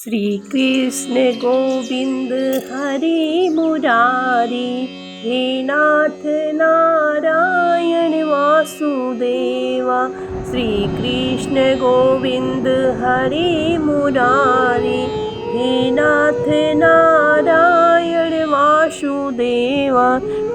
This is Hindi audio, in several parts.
श्री कृष्ण गोविंद हरि मुरारी, हे नाथ नारायण वासुदेवा। श्री कृष्ण गोविंद हरि मुरारी, हे नाथ नारायण वासुदेवा।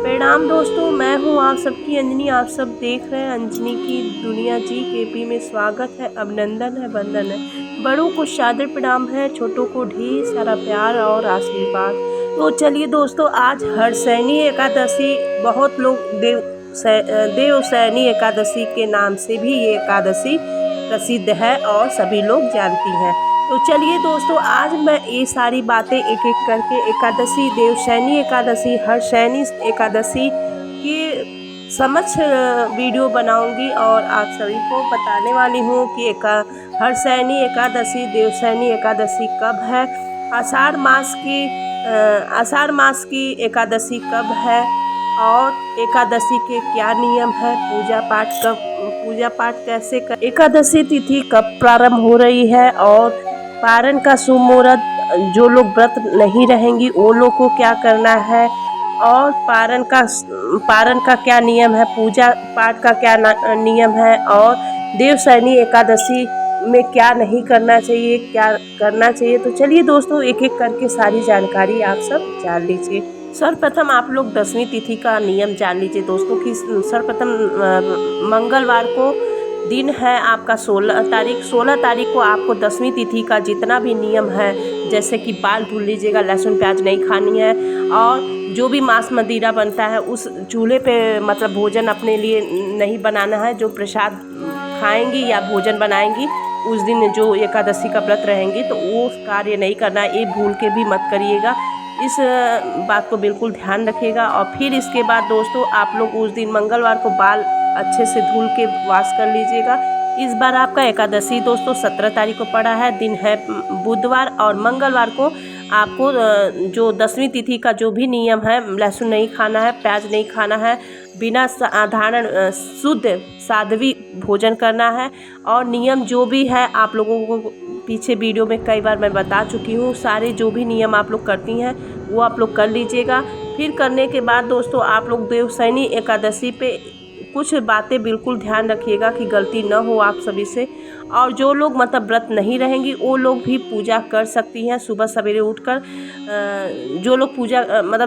प्रणाम दोस्तों, मैं हूँ आप सबकी अंजनी। आप सब देख रहे हैं अंजनी की दुनिया जी। केपी में स्वागत है, अभिनंदन है, वंदन है। बड़ों को सादर प्रणाम है, छोटों को ढेर सारा प्यार और आशीर्वाद। तो चलिए दोस्तों, आज हरसैनी एकादशी, बहुत लोग देवसैनी एकादशी के नाम से भी ये एकादशी प्रसिद्ध है और सभी लोग जानती हैं। तो चलिए दोस्तों, आज मैं ये सारी बातें एक एक करके एकादशी, देवसैनी एकादशी, हरसैनी एकादशी की समक्ष वीडियो बनाऊंगी और आप सभी को बताने वाली हूँ कि हरसैनी एकादशी, देवसैनी एकादशी कब है, आषाढ़ मास की एकादशी कब है और एकादशी के क्या नियम है, पूजा पाठ कैसे कर, एकादशी तिथि कब प्रारंभ हो रही है और पारण का शुभ मुहूर्त, जो लोग व्रत नहीं रहेंगी वो लोग को क्या करना है और पारण का क्या नियम है, पूजा पाठ का क्या नियम है और देवसैनी एकादशी में क्या नहीं करना चाहिए, क्या करना चाहिए। तो चलिए दोस्तों, एक एक करके सारी जानकारी आप सब जान लीजिए। सर्वप्रथम आप लोग 10वीं तिथि का नियम जान लीजिए दोस्तों कि सर्वप्रथम मंगलवार को दिन है आपका 16 तारीख को आपको 10वीं तिथि का जितना भी नियम है, जैसे कि बाल धुल लीजिएगा, लहसुन प्याज नहीं खानी है और जो भी मांस मदिरा बनता है उस चूल्हे पे मतलब भोजन अपने लिए नहीं बनाना है। जो प्रसाद खाएंगी या भोजन बनाएंगी उस दिन, जो एकादशी का व्रत रहेंगी, तो वो कार्य नहीं करना है, ये भूल के भी मत करिएगा। इस बात को बिल्कुल ध्यान रखिएगा। और फिर इसके बाद दोस्तों, आप लोग उस दिन मंगलवार को बाल अच्छे से धुल के वॉश कर लीजिएगा। इस बार आपका एकादशी दोस्तों 17 तारीख को पड़ा है, दिन है बुधवार, और मंगलवार को आपको जो 10वीं तिथि का जो भी नियम है, लहसुन नहीं खाना है, प्याज नहीं खाना है, बिना साधारण शुद्ध साध्वी भोजन करना है। और नियम जो भी है आप लोगों को पीछे वीडियो में कई बार मैं बता चुकी हूँ, सारे जो भी नियम आप लोग करती हैं वो आप लोग कर लीजिएगा। फिर करने के बाद दोस्तों, आप लोग देवसैनी एकादशी पे कुछ बातें बिल्कुल ध्यान रखिएगा कि गलती न हो आप सभी से। और जो लोग मतलब व्रत नहीं रहेंगी वो लोग भी पूजा कर सकती हैं सुबह सवेरे उठकर। जो लोग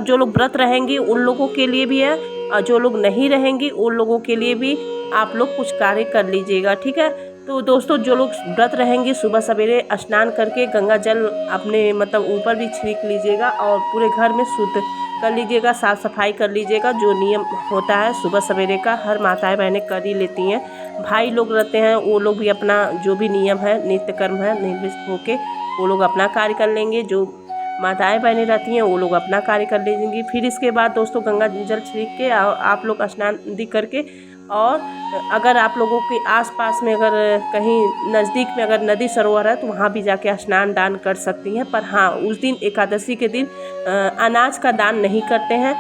जो लोग व्रत रहेंगी उन लोगों के लिए भी है, और जो लोग नहीं रहेंगी उन लोगों के लिए भी आप लोग कुछ कार्य कर लीजिएगा, ठीक है। तो दोस्तों, जो लोग व्रत रहेंगे सुबह सवेरे स्नान करके गंगा जल अपने मतलब ऊपर भी छिड़क लीजिएगा और पूरे घर में शुद्ध कर लीजिएगा, साफ़ सफाई कर लीजिएगा। जो नियम होता है सुबह सवेरे का हर माताएं बहनें कर ही लेती हैं। भाई लोग रहते हैं वो लोग भी अपना जो भी नियम है, नित्य कर्म है, निर्दिष्ट होके वो लोग अपना कार्य कर लेंगे। जो माताएं बहनें रहती हैं वो लोग अपना कार्य कर लेंगी। फिर इसके बाद दोस्तों, गंगा जल छिड़क के आप लोग स्नान आदि करके, और अगर आप लोगों के आसपास में अगर कहीं नज़दीक में अगर नदी सरोवर है तो वहाँ भी जाके स्नान दान कर सकती हैं। पर हाँ, उस दिन एकादशी के दिन अनाज का दान नहीं करते हैं।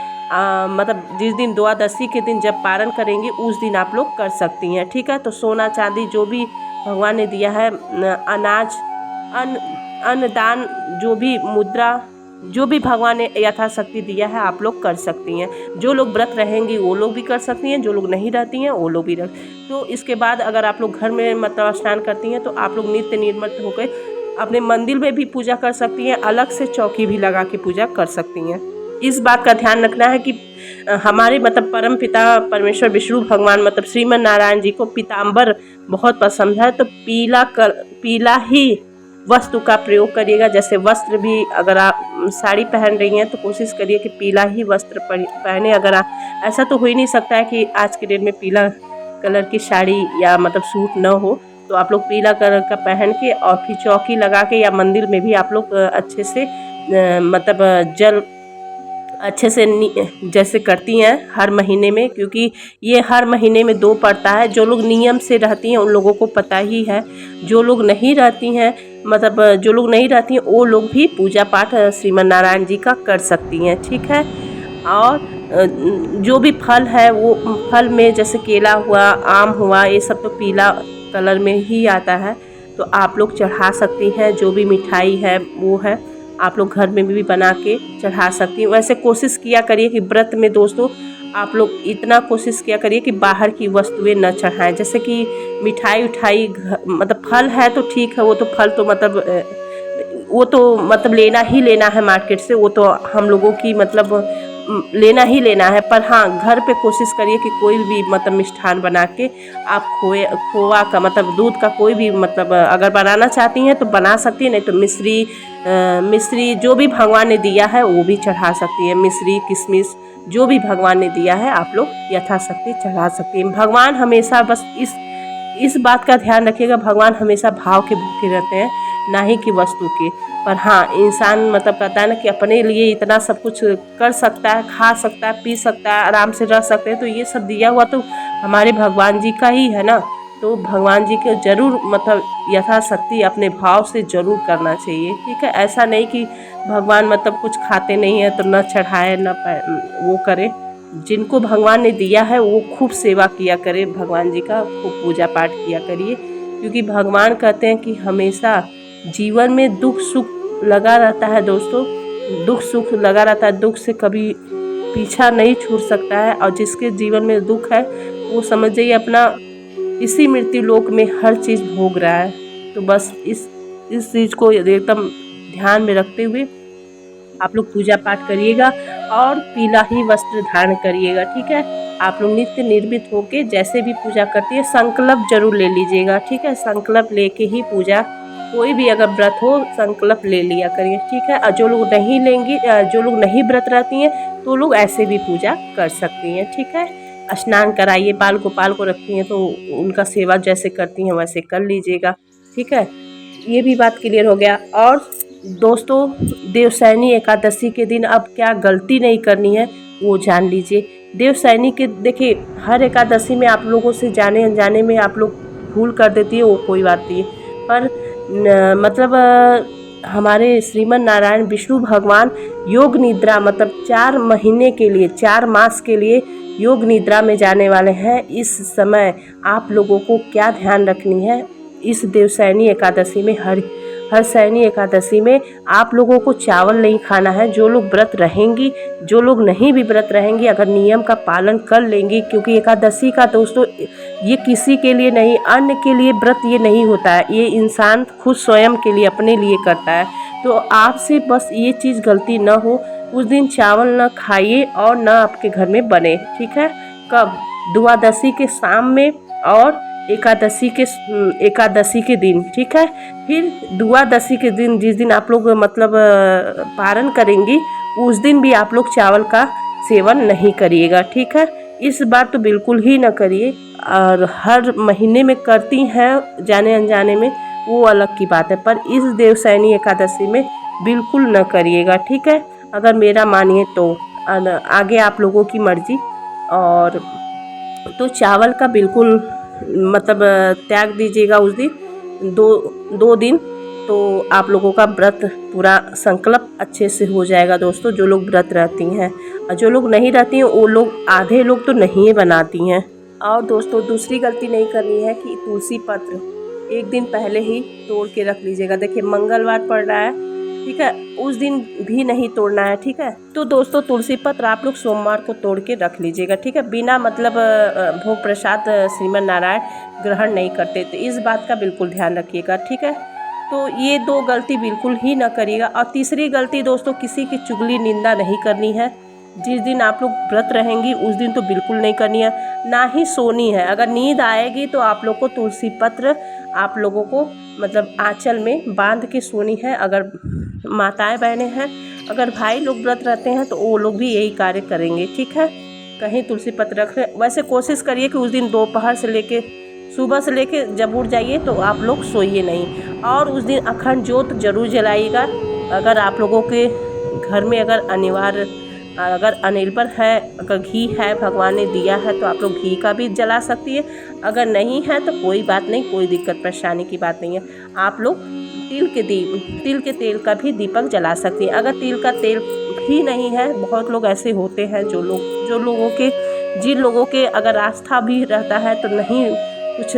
मतलब जिस दिन द्वादशी के दिन जब पारण करेंगे उस दिन आप लोग कर सकती हैं, ठीक है। तो सोना चांदी जो भी भगवान ने दिया है, अनाज, अन्न दान, जो भी मुद्रा, जो भी भगवान ने यथाशक्ति दिया है आप लोग कर सकती हैं। जो लोग व्रत रहेंगी वो लोग भी कर सकती हैं, जो लोग नहीं रहती हैं वो लोग भी तो इसके बाद अगर आप लोग घर में मतलब स्नान करती हैं तो आप लोग नित्य निर्मल होकर अपने मंदिर में भी पूजा कर सकती हैं, अलग से चौकी भी लगा के पूजा कर सकती हैं। इस बात का ध्यान रखना है कि हमारे मतलब परम पिता परमेश्वर विष्णु भगवान मतलब श्रीमन नारायण जी को पीताम्बर बहुत पसंद है, तो पीला ही वस्त्र का प्रयोग करिएगा। जैसे वस्त्र भी अगर आप साड़ी पहन रही हैं तो कोशिश करिए कि पीला ही वस्त्र पहने। अगर ऐसा तो हो ही नहीं सकता है कि आज के डेट में पीला कलर की साड़ी या मतलब सूट न हो, तो आप लोग पीला कलर का पहन के और फिर चौकी लगा के या मंदिर में भी आप लोग अच्छे से मतलब जल अच्छे से जैसे करती हैं हर महीने में, क्योंकि ये हर महीने में 2 पड़ता है। जो लोग नियम से रहती हैं उन लोगों को पता ही है। जो लोग नहीं रहती हैं वो लोग भी पूजा पाठ श्रीमन नारायण जी का कर सकती हैं, ठीक है। और जो भी फल है वो फल में जैसे केला हुआ, आम हुआ, ये सब तो पीला कलर में ही आता है। तो आप लोग चढ़ा सकती हैं। जो भी मिठाई है वो है आप लोग घर में भी बना के चढ़ा सकती हैं। वैसे कोशिश किया करिए कि व्रत में दोस्तों आप लोग इतना कोशिश किया करिए कि बाहर की वस्तुएं न चढ़ाएं। जैसे कि मिठाई उठाई मतलब फल है तो ठीक है, वो तो फल तो मतलब लेना ही लेना है मार्केट से, वो तो हम लोगों की मतलब लेना ही लेना है। पर हाँ, घर पे कोशिश करिए कि कोई भी मतलब मिष्ठान बना के आप खोआ का मतलब दूध का कोई भी मतलब अगर बनाना चाहती हैं तो बना सकती हैं, नहीं तो मिश्री जो भी भगवान ने दिया है वो भी चढ़ा सकती है। मिश्री किशमिश जो भी भगवान ने दिया है आप लोग यथाशक्ति चढ़ा सकती हैं। भगवान हमेशा बस इस बात का ध्यान रखिएगा, भगवान हमेशा भाव के भूखे रहते हैं, ना ही कि वस्तु के। पर हाँ, इंसान मतलब कहता है ना कि अपने लिए इतना सब कुछ कर सकता है, खा सकता है, पी सकता है, आराम से रह सकते हैं, तो ये सब दिया हुआ तो हमारे भगवान जी का ही है ना। तो भगवान जी के जरूर मतलब यथाशक्ति अपने भाव से जरूर करना चाहिए, ठीक है। ऐसा नहीं कि भगवान मतलब कुछ खाते नहीं है तो न चढ़ाए न वो करे। जिनको भगवान ने दिया है वो खूब सेवा किया करे, भगवान जी का खूब पूजा पाठ किया करिए, क्योंकि भगवान कहते हैं कि हमेशा जीवन में दुख सुख लगा रहता है दोस्तों, दुख सुख लगा रहता है, दुख से कभी पीछा नहीं छूट सकता है। और जिसके जीवन में दुख है वो समझ जाइए अपना इसी मृत्यु लोक में हर चीज़ भोग रहा है। तो बस इस चीज़ को एकदम ध्यान में रखते हुए आप लोग पूजा पाठ करिएगा और पीला ही वस्त्र धारण करिएगा, ठीक है। आप लोग नित्य निर्मित होके जैसे भी पूजा करती है संकल्प जरूर ले लीजिएगा, ठीक है। संकल्प लेके ही पूजा, कोई भी अगर व्रत हो संकल्प ले लिया करिए, ठीक है। और जो लोग नहीं लेंगी, जो लोग नहीं व्रत रहती हैं तो लोग ऐसे भी पूजा कर सकती हैं, ठीक है। स्नान कराइए, बाल गोपाल को रखती हैं तो उनका सेवा जैसे करती हैं वैसे कर लीजिएगा, ठीक है। ये भी बात क्लियर हो गया। और दोस्तों, देवशयनी एकादशी के दिन अब क्या गलती नहीं करनी है वो जान लीजिए। देवशयनी के देखिए हर एकादशी में आप लोगों से जाने अनजाने में आप लोग भूल कर देती है, वो कोई बात नहीं है। पर मतलब हमारे श्रीमन नारायण विष्णु भगवान योग निद्रा मतलब 4 महीने के लिए, 4 मास के लिए योग निद्रा में जाने वाले हैं। इस समय आप लोगों को क्या ध्यान रखनी है, इस देवशयनी एकादशी में हर शयनी एकादशी में आप लोगों को चावल नहीं खाना है। जो लोग व्रत रहेंगी, जो लोग नहीं भी व्रत रहेंगी, अगर नियम का पालन कर लेंगी, क्योंकि एकादशी का दोस्तों ये किसी के लिए नहीं, अन्य के लिए व्रत ये नहीं होता है, ये इंसान खुद स्वयं के लिए अपने लिए करता है। तो आपसे बस ये चीज़ गलती न हो, उस दिन चावल न खाइए और न आपके घर में बने, ठीक है। कब? द्वादशी के शाम में और एकादशी के दिन, ठीक है। फिर द्वादशी के दिन जिस दिन आप लोग मतलब पारण करेंगी उस दिन भी आप लोग चावल का सेवन नहीं करिएगा, ठीक है। इस बार तो बिल्कुल ही ना करिए। और हर महीने में करती हैं जाने अनजाने में वो अलग की बात है, पर इस देवशयनी एकादशी में बिल्कुल न करिएगा, ठीक है। अगर मेरा मानिए तो आगे आप लोगों की मर्जी। और तो चावल का बिल्कुल मतलब त्याग दीजिएगा उस दिन, दो दिन, तो आप लोगों का व्रत पूरा संकल्प अच्छे से हो जाएगा दोस्तों। जो लोग व्रत रहती हैं, और जो लोग नहीं रहती हैं वो लोग, आधे लोग तो नहीं बनाती हैं। और दोस्तों दूसरी गलती नहीं करनी है कि तुलसी पत्र एक दिन पहले ही तोड़ के रख लीजिएगा। देखिए मंगलवार पड़ रहा है, ठीक है, उस दिन भी नहीं तोड़ना है, ठीक है। तो दोस्तों तुलसी पत्र आप लोग सोमवार को तोड़ के रख लीजिएगा, ठीक है। बिना मतलब भोग प्रसाद श्रीमन नारायण ग्रहण नहीं करते, तो इस बात का बिल्कुल ध्यान रखिएगा, ठीक है। तो ये 2 गलती बिल्कुल ही ना करिएगा। और तीसरी गलती दोस्तों, किसी की चुगली निंदा नहीं करनी है। जिस दिन आप लोग व्रत रहेंगी उस दिन तो बिल्कुल नहीं करनी है, ना ही सोनी है। अगर नींद आएगी तो आप लोग को तुलसी पत्र आप लोगों को मतलब आंचल में बांध के सोनी है। अगर माताएं बहनें हैं, अगर भाई लोग व्रत रहते हैं तो वो लोग भी यही कार्य करेंगे, ठीक है। कहीं तुलसी पत्र रख रहे, वैसे कोशिश करिए कि उस दिन दोपहर से लेके सुबह से लेके जब उठ जाइए तो आप लोग सोइए नहीं। और उस दिन अखंड ज्योत जरूर जलाइएगा। अगर आप लोगों के घर में अगर अनिर्भर है, अगर घी है, भगवान ने दिया है तो आप लोग घी का भी जला सकती है। अगर नहीं है तो कोई बात नहीं, कोई दिक्कत परेशानी की बात नहीं है। आप लोग तिल के तेल का भी दीपक जला सकती हैं। अगर तिल का तेल भी नहीं है, बहुत लोग ऐसे होते हैं जिन लोगों के अगर आस्था भी रहता है तो नहीं कुछ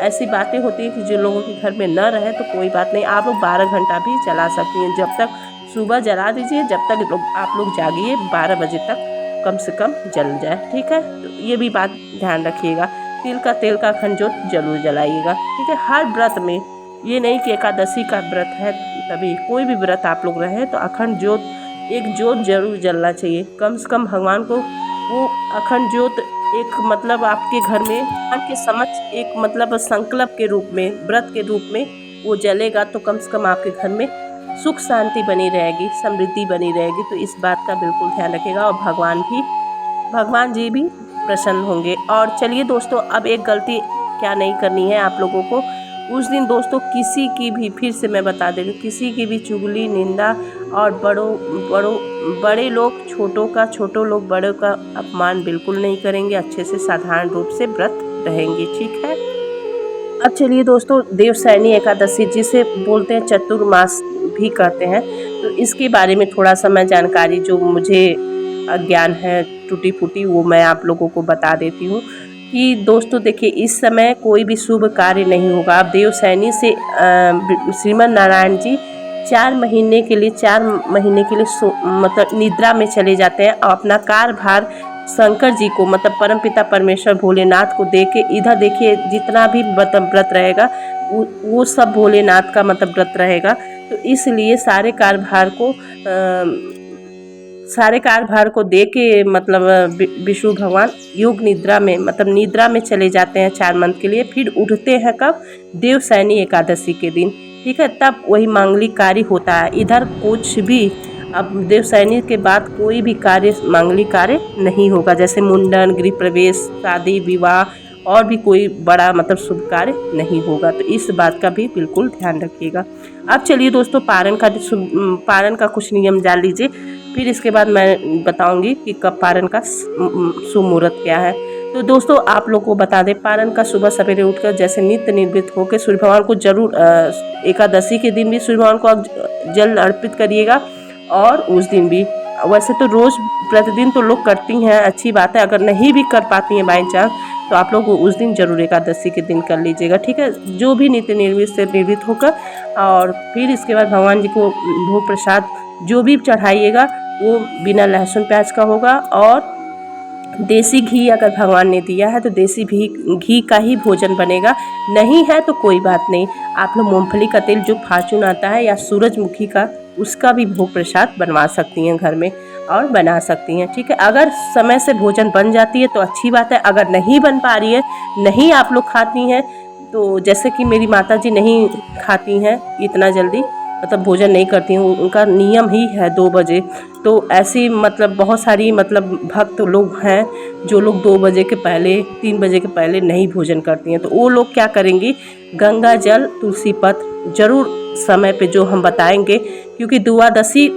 ऐसी बातें होती हैं कि जो लोगों के घर में न रहे तो कोई बात नहीं, आप लोग 12 घंटा भी जला सकती हैं। जब तक सुबह जला दीजिए, जब तक आप लोग जागिए 12 बजे तक कम से कम जल जाए, ठीक है। तो ये भी बात ध्यान रखिएगा। तिल का तेल का अखंड जोत जरूर जलाइएगा, ठीक है। हर व्रत में, ये नहीं कि एकादशी का व्रत है तभी, कोई भी व्रत आप लोग रहे तो अखंड जोत, एक जोत जरूर जलना चाहिए। कम से कम भगवान को वो अखंड जोत एक मतलब आपके घर में आपके समक्ष एक मतलब संकल्प के रूप में, व्रत के रूप में वो जलेगा तो कम से कम आपके घर में सुख शांति बनी रहेगी, समृद्धि बनी रहेगी। तो इस बात का बिल्कुल ध्यान रखिएगा और भगवान जी भी प्रसन्न होंगे। और चलिए दोस्तों, अब एक गलती क्या नहीं करनी है आप लोगों को। उस दिन दोस्तों किसी की भी, फिर से मैं बता दे रही हूँ, किसी की भी चुगली निंदा और बड़े लोग छोटों का, छोटों लोग बड़ों का अपमान बिल्कुल नहीं करेंगे। अच्छे से साधारण रूप से व्रत रहेंगे, ठीक है। अब चलिए दोस्तों, देवशयनी एकादशी जिसे बोलते हैं चतुर्मास भी कहते हैं, तो इसके बारे में थोड़ा सा मैं जानकारी जो मुझे अज्ञान है टूटी फूटी वो मैं आप लोगों को बता देती हूँ कि दोस्तों देखिए, इस समय कोई भी शुभ कार्य नहीं होगा। आप देवशयनी से श्रीमन नारायण जी 4 महीने के लिए मतलब निद्रा में चले जाते हैं और अपना कार्यभार शंकर जी को, मतलब परमपिता परमेश्वर भोलेनाथ को दे के, इधर देखिए जितना भी मतलब व्रत रहेगा वो सब भोलेनाथ का मतलब व्रत रहेगा। तो इसलिए सारे कार्यभार को दे के मतलब विष्णु भगवान योग निद्रा में, मतलब निद्रा में चले जाते हैं 4 मंथ के लिए। फिर उठते हैं कब? देवशयनी एकादशी के दिन, ठीक है। तब वही मांगलिक कार्य होता है। इधर कुछ भी अब देवशयनी के बाद कोई भी कार्य, मांगलिक कार्य नहीं होगा, जैसे मुंडन, गृह प्रवेश, शादी विवाह और भी कोई बड़ा मतलब शुभ कार्य नहीं होगा। तो इस बात का भी बिल्कुल ध्यान रखिएगा। अब चलिए दोस्तों, पारण का कुछ नियम जान लीजिए, फिर इसके बाद मैं बताऊंगी कि कब पारण का शुभ मुहूर्त क्या है। तो दोस्तों आप लोग को बता दें, पारण का सुबह सवेरे उठकर जैसे नित्य निर्मित होकर सूर्य भगवान को जरूर, एकादशी के दिन भी सूर्य भगवान को आप जल अर्पित करिएगा। और उस दिन भी, वैसे तो रोज़ प्रतिदिन तो लोग करती हैं, अच्छी बात है। अगर नहीं भी कर पाती हैं बाई चांस, तो आप लोग उस दिन जरूर एकादशी के दिन कर लीजिएगा, ठीक है। जो भी नित्य निर्मित से निर्मित होकर, और फिर इसके बाद भगवान जी को भोग प्रसाद जो भी चढ़ाइएगा वो बिना लहसुन प्याज का होगा। और देसी घी अगर भगवान ने दिया है तो देसी घी का ही भोजन बनेगा। नहीं है तो कोई बात नहीं, आप लोग मूंगफली का तेल जो फार्चून आता है या सूरजमुखी का, उसका भी भोग प्रसाद बनवा सकती हैं घर में और बना सकती हैं, ठीक है। अगर समय से भोजन बन जाती है तो अच्छी बात है। अगर नहीं बन पा रही है, नहीं आप लोग खाती हैं, तो जैसे कि मेरी माता जी नहीं खाती हैं इतना जल्दी, मतलब भोजन नहीं करती हूँ, उनका नियम ही है 2 बजे। तो ऐसी मतलब बहुत सारी मतलब भक्त लोग हैं जो लोग 2 बजे के पहले, 3 बजे के पहले नहीं भोजन करती हैं। तो वो लोग क्या करेंगी, गंगा जल, तुलसी पत्र जरूर समय पे जो हम बताएंगे, क्योंकि द्वादशी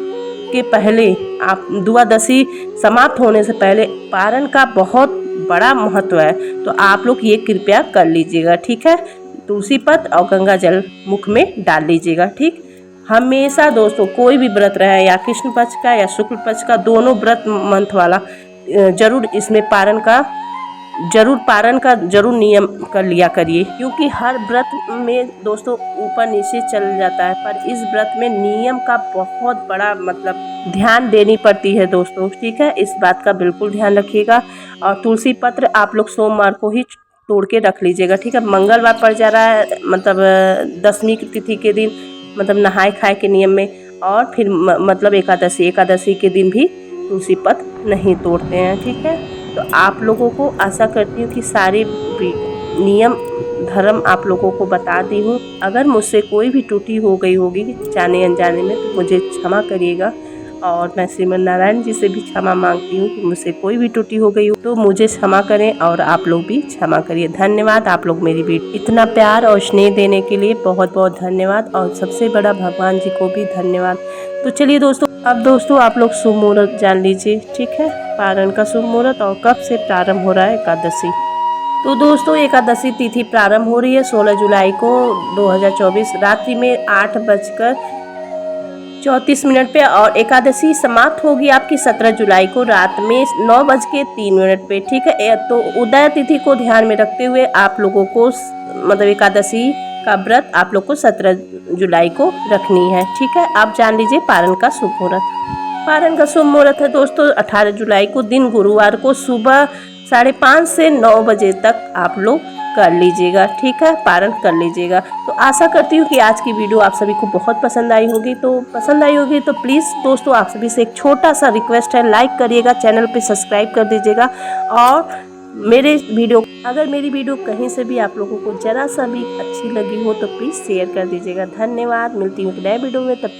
के पहले, आप द्वादशी समाप्त होने से पहले पारण का बहुत बड़ा महत्व है। तो आप लोग ये कृपया कर लीजिएगा, ठीक है। तुलसी पत्र और गंगा जल मुख में डाल लीजिएगा, ठीक। हमेशा दोस्तों कोई भी व्रत रहे, या कृष्ण पक्ष का या शुक्ल पक्ष का, दोनों व्रत मंथ वाला, जरूर इसमें पारण का जरूर नियम कर लिया करिए। क्योंकि हर व्रत में दोस्तों ऊपर नीचे चल जाता है, पर इस व्रत में नियम का बहुत बड़ा मतलब ध्यान देनी पड़ती है दोस्तों, ठीक है। इस बात का बिल्कुल ध्यान रखिएगा। और तुलसी पत्र आप लोग सोमवार को ही तोड़ के रख लीजिएगा, ठीक है। मंगलवार पड़ जा रहा है, मतलब दशमी की तिथि के दिन, मतलब नहाए खाए के नियम में। और फिर मतलब एकादशी के दिन भी तुलसी पत्र नहीं तोड़ते हैं, ठीक है। तो आप लोगों को आशा करती हूँ कि सारे नियम धर्म आप लोगों को बता दी हूँ। अगर मुझसे कोई भी त्रुटि हो गई होगी जाने अनजाने में तो मुझे क्षमा करिएगा। और मैं श्रीमन नारायण जी से भी क्षमा मांगती हूँ कि मुझसे कोई भी त्रुटि हो गई हो तो मुझे क्षमा करें, और आप लोग भी क्षमा करिए। धन्यवाद आप लोग मेरी वीडियो इतना प्यार और स्नेह देने के लिए, बहुत बहुत धन्यवाद। और सबसे बड़ा भगवान जी को भी धन्यवाद। तो चलिए दोस्तों, अब दोस्तों आप लोग शुभ मुहूर्त जान लीजिए, ठीक है। पारण का शुभ मुहूर्त और कब से प्रारंभ हो रहा है एकादशी। तो दोस्तों एकादशी तिथि प्रारंभ हो रही है 16 जुलाई को 2024 रात्रि में 8 बजकर 34 पे और एकादशी समाप्त होगी आपकी 17 जुलाई को रात में 9:03 पे। ठीक है, तो उदय तिथि को ध्यान में रखते हुए आप लोगों को मतलब एकादशी का व्रत आप लोग को 17 जुलाई को रखनी है। ठीक है, आप जान लीजिए पारण का शुभ मुहूर्त। पारण का शुभ मुहूर्त है दोस्तों 18 जुलाई को दिन गुरुवार को सुबह 5:30 से 9 बजे तक आप लोग कर लीजिएगा। ठीक है, पारण कर लीजिएगा। तो आशा करती हूँ कि आज की वीडियो आप सभी को बहुत पसंद आई होगी। तो प्लीज़ दोस्तों आप सभी से एक छोटा सा रिक्वेस्ट है, लाइक करिएगा, चैनल पे सब्सक्राइब कर दीजिएगा और अगर मेरी वीडियो कहीं से भी आप लोगों को ज़रा सा भी अच्छी लगी हो तो प्लीज़ शेयर कर दीजिएगा। धन्यवाद, मिलती हूँ नए वीडियो में, तब तक